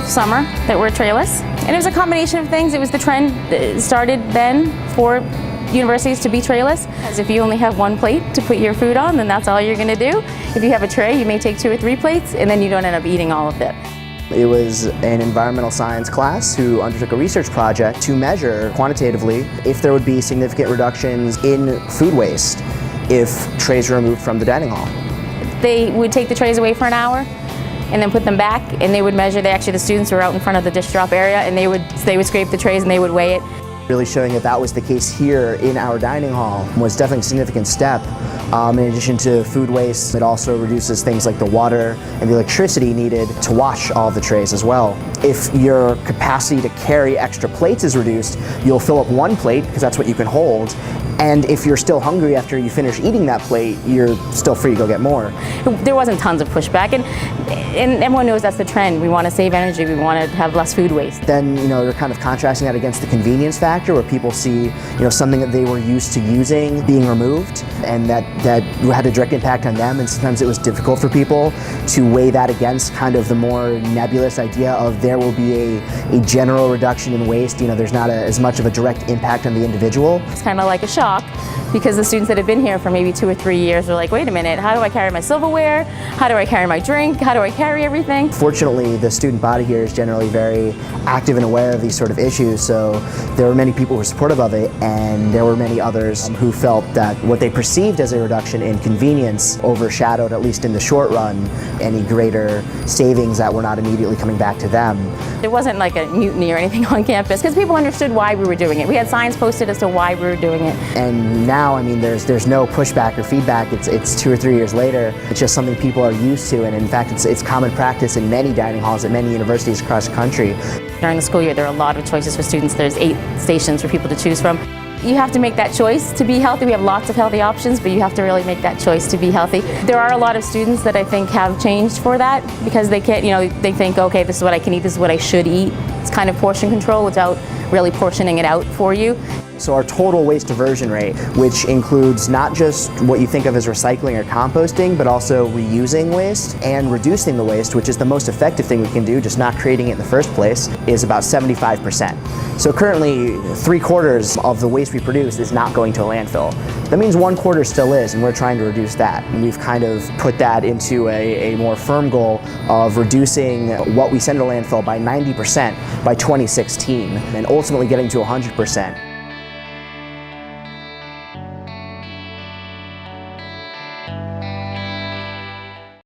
summer that we're Trayless. And it was a combination of things. It was the trend that started then for universities to be trayless. As if you only have one plate to put your food on, then that's all you're going to do. If you have a tray, you may take 2 or 3 plates, and then you don't end up eating all of it. It was an environmental science class who undertook a research project to measure quantitatively if there would be significant reductions in food waste if trays were removed from the dining hall. They would take the trays away for an hour and then put them back, and they would measure. The students were out in front of the dish drop area, and they would scrape the trays and they would weigh it. Really showing that that was the case here in our dining hall was definitely a significant step. In addition to food waste, it also reduces things like the water and the electricity needed to wash all of the trays as well. If your capacity to carry extra plates is reduced, you'll fill up 1 plate because that's what you can hold. And if you're still hungry after you finish eating that plate, you're still free to go get more. There wasn't tons of pushback, and everyone knows that's the trend. We want to save energy, we want to have less food waste. Then, you're kind of contrasting that against the convenience factor, where people see, something that they were used to using being removed, and that had a direct impact on them, and sometimes it was difficult for people to weigh that against kind of the more nebulous idea of there will be a general reduction in waste. There's not as much of a direct impact on the individual. It's kind of like a shock, because the students that have been here for maybe 2 or 3 years are like, wait a minute, how do I carry my silverware? How do I carry my drink? How do I carry everything? Fortunately, the student body here is generally very active and aware of these sort of issues, so there were many people who were supportive of it, and there were many others who felt that what they perceived as a reduction in convenience overshadowed, at least in the short run, any greater savings that were not immediately coming back to them. There wasn't like a mutiny or anything on campus, because people understood why we were doing it. We had signs posted as to why we were doing it. And now, there's no pushback or feedback. It's 2 or 3 years later. It's just something people are used to, and in fact, it's common practice in many dining halls at many universities across the country. During the school year, there are a lot of choices for students. There's 8 stations for people to choose from. You have to make that choice to be healthy. We have lots of healthy options, but you have to really make that choice to be healthy. There are a lot of students that I think have changed for that, because they can't, they think, okay, this is what I can eat, this is what I should eat. It's kind of portion control without really portioning it out for you. So our total waste diversion rate, which includes not just what you think of as recycling or composting, but also reusing waste and reducing the waste, which is the most effective thing we can do, just not creating it in the first place, is about 75%. So currently, 3/4 of the waste we produce is not going to a landfill. That means 1/4 still is, and we're trying to reduce that. And we've kind of put that into a more firm goal of reducing what we send to landfill by 90% by 2016, and ultimately getting to 100%.